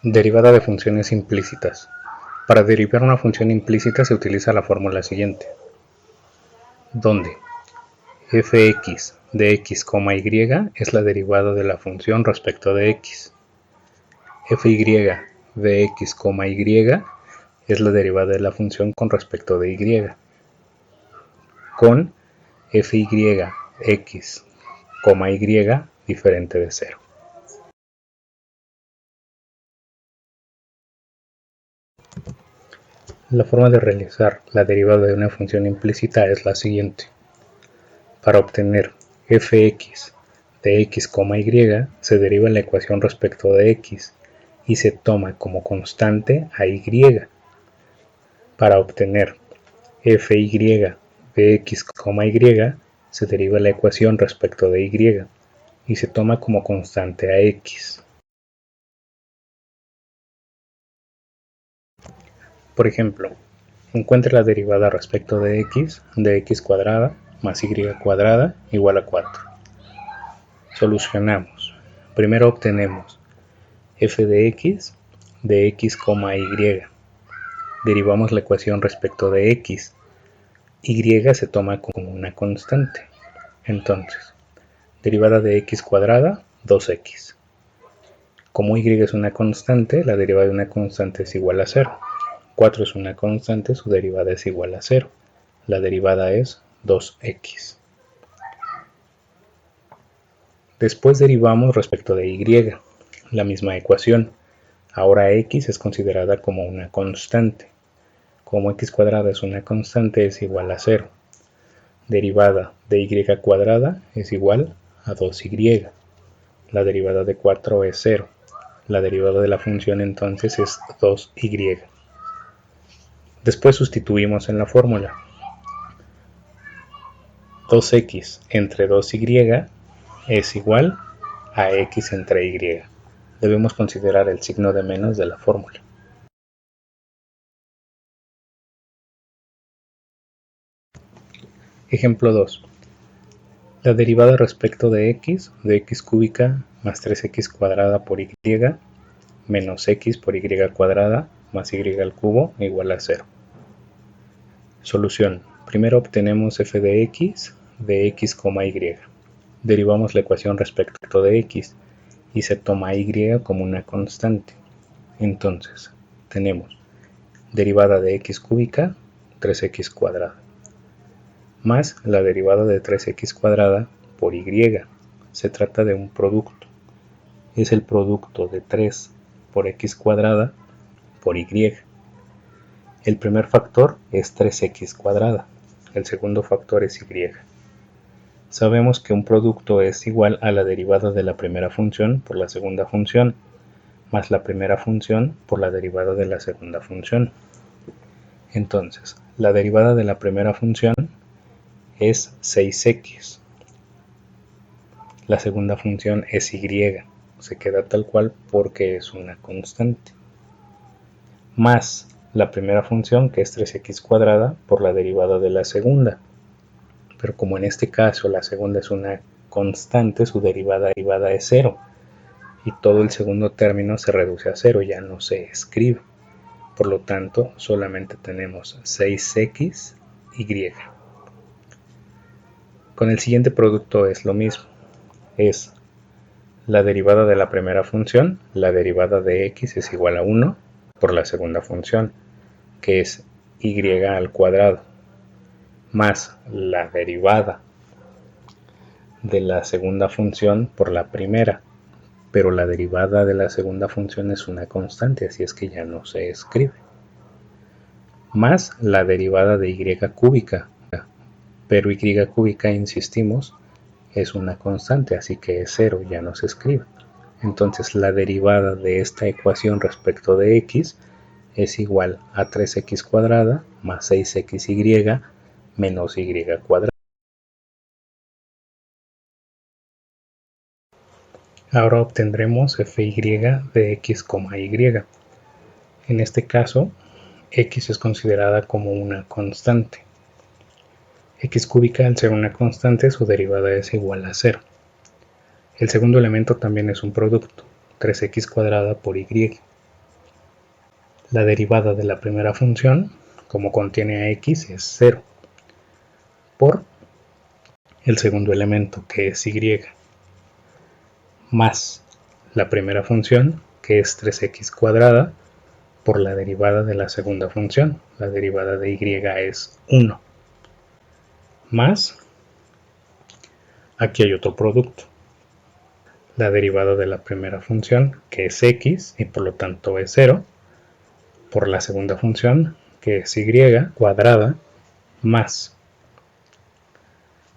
Derivada de funciones implícitas. Para derivar una función implícita se utiliza la fórmula siguiente, donde fx de x, y es la derivada de la función respecto de x. Fy de x, y es la derivada de la función con respecto de y. Con fy x, y diferente de 0. La forma de realizar la derivada de una función implícita es la siguiente. Para obtener fx de x, y se deriva la ecuación respecto de x y se toma como constante a y. Para obtener fy de x, y se deriva la ecuación respecto de y y se toma como constante a x. Por ejemplo, encuentre la derivada respecto de x cuadrada más y cuadrada igual a 4. Solucionamos. Primero obtenemos f de x, y. Derivamos la ecuación respecto de x. Y se toma como una constante. Entonces, derivada de x cuadrada, 2x. Como y es una constante, la derivada de una constante es igual a 0. 4 es una constante, su derivada es igual a 0. La derivada es 2x. Después derivamos respecto de y, la misma ecuación. Ahora x es considerada como una constante. Como x cuadrada es una constante, es igual a 0. Derivada de y cuadrada es igual a 2y. La derivada de 4 es 0. La derivada de la función entonces es 2y. Después sustituimos en la fórmula. 2x entre 2y es igual a x entre y. Debemos considerar el signo de menos de la fórmula. Ejemplo 2. La derivada respecto de x cúbica más 3x cuadrada por y menos x por y cuadrada más y al cubo igual a 0. Solución. Primero obtenemos f de x, y. Derivamos la ecuación respecto de x y se toma y como una constante. Entonces, tenemos derivada de x cúbica, 3x cuadrada, más la derivada de 3x cuadrada por y. Se trata de un producto. Es el producto de 3 por x cuadrada por y. El primer factor es 3x cuadrada. El segundo factor es y. Sabemos que un producto es igual a la derivada de la primera función por la segunda función, más la primera función por la derivada de la segunda función. Entonces, la derivada de la primera función es 6x. La segunda función es y. Se queda tal cual porque es una constante. Más la primera función, que es 3x cuadrada, por la derivada de la segunda. Pero como en este caso la segunda es una constante, su derivada es 0. Y todo el segundo término se reduce a 0, ya no se escribe. Por lo tanto, solamente tenemos 6x, y. Con el siguiente producto es lo mismo. Es la derivada de la primera función, la derivada de x es igual a 1 por la segunda función, que es y al cuadrado, más la derivada de la segunda función por la primera, pero la derivada de la segunda función es una constante, así es que ya no se escribe, más la derivada de y cúbica, pero y cúbica, insistimos, es una constante, así que es 0, ya no se escribe. Entonces la derivada de esta ecuación respecto de x es igual a 3x cuadrada más 6xy menos y cuadrada. Ahora obtendremos fy de x, y. En este caso, x es considerada como una constante. X cúbica, al ser una constante, su derivada es igual a 0. El segundo elemento también es un producto, 3x cuadrada por y. La derivada de la primera función, como contiene a x, es 0 por el segundo elemento, que es y, más la primera función, que es 3x cuadrada, por la derivada de la segunda función. La derivada de y es 1, más, aquí hay otro producto, la derivada de la primera función, que es x, y por lo tanto es 0, por la segunda función, que es y cuadrada, más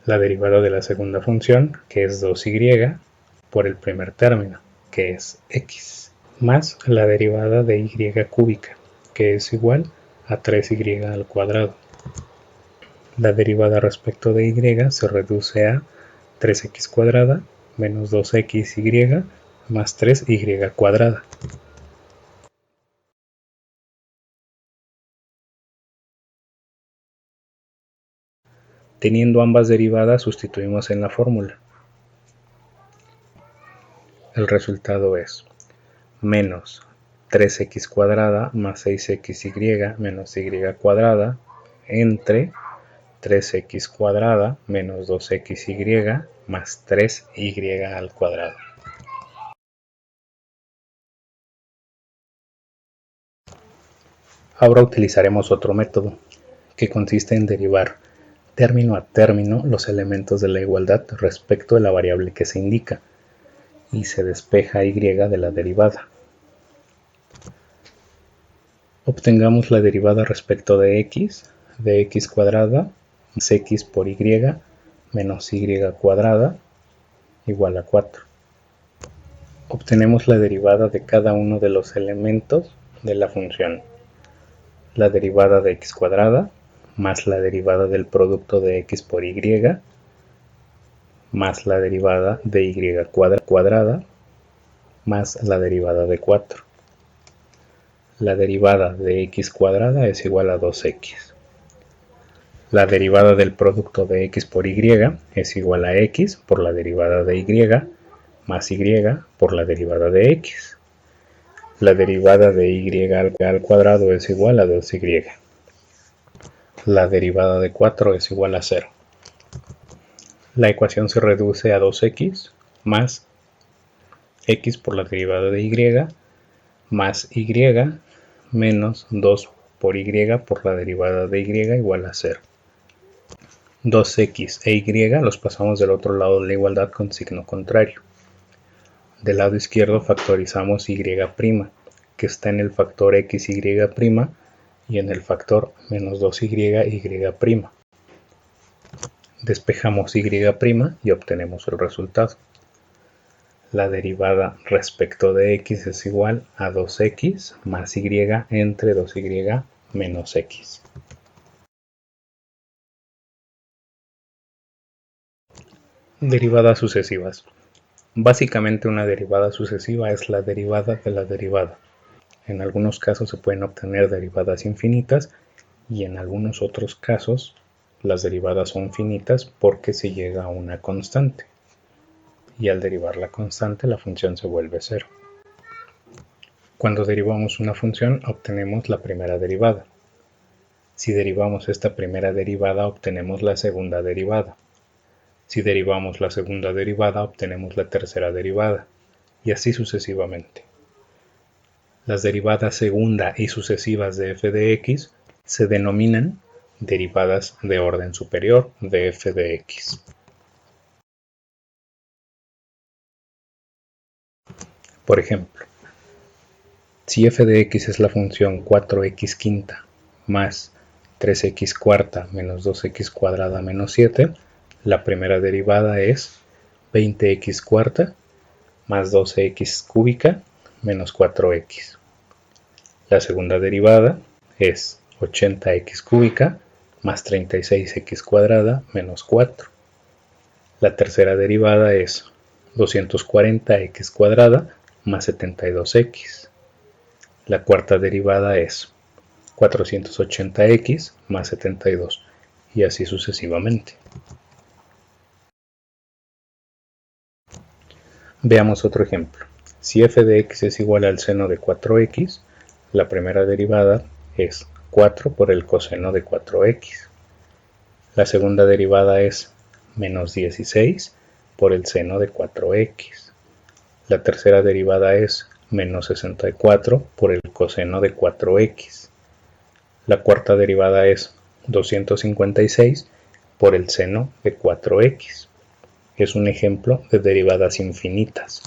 la derivada de la segunda función, que es 2y, por el primer término, que es x, más la derivada de y cúbica, que es igual a 3y al cuadrado. La derivada respecto de y se reduce a 3x cuadrada menos 2xy más 3y cuadrada. Teniendo ambas derivadas, sustituimos en la fórmula. El resultado es menos 3x cuadrada más 6xy menos y cuadrada entre 3x cuadrada menos 2xy más 3y al cuadrado. Ahora utilizaremos otro método, que consiste en derivar término a término los elementos de la igualdad respecto de la variable que se indica, y se despeja y de la derivada. Obtengamos la derivada respecto de x cuadrada más x por y menos y cuadrada igual a 4. Obtenemos la derivada de cada uno de los elementos de la función. La derivada de x cuadrada más la derivada del producto de x por y más la derivada de y cuadrada más la derivada de 4. La derivada de x cuadrada es igual a 2x. La derivada del producto de x por y es igual a x por la derivada de y más y por la derivada de x. La derivada de y al cuadrado es igual a 2y. La derivada de 4 es igual a 0. La ecuación se reduce a 2x más x por la derivada de y más y menos 2 por y por la derivada de y igual a 0. 2x e y los pasamos del otro lado de la igualdad con signo contrario. Del lado izquierdo factorizamos y', que está en el factor xy' y en el factor menos 2y'. Despejamos y' y obtenemos el resultado. La derivada respecto de x es igual a 2x más y entre 2y menos x. Derivadas sucesivas. Básicamente una derivada sucesiva es la derivada de la derivada. En algunos casos se pueden obtener derivadas infinitas y en algunos otros casos las derivadas son finitas porque se llega a una constante. Y al derivar la constante la función se vuelve 0. Cuando derivamos una función obtenemos la primera derivada. Si derivamos esta primera derivada obtenemos la segunda derivada. Si derivamos la segunda derivada obtenemos la tercera derivada, y así sucesivamente. Las derivadas segunda y sucesivas de f de x se denominan derivadas de orden superior de f de x. Por ejemplo, si f de x es la función 4x quinta más 3x cuarta menos 2x cuadrada menos 7, la primera derivada es 20x cuarta más 12x cúbica menos 4x. La segunda derivada es 80x cúbica más 36x cuadrada menos 4. La tercera derivada es 240x cuadrada más 72x. La cuarta derivada es 480x más 72 y así sucesivamente. Veamos otro ejemplo. Si f de x es igual al seno de 4x, La primera derivada es 4 por el coseno de 4x. La segunda derivada es menos 16 por el seno de 4x. La tercera derivada es menos 64 por el coseno de 4x. La cuarta derivada es 256 por el seno de 4x. Es un ejemplo de derivadas infinitas.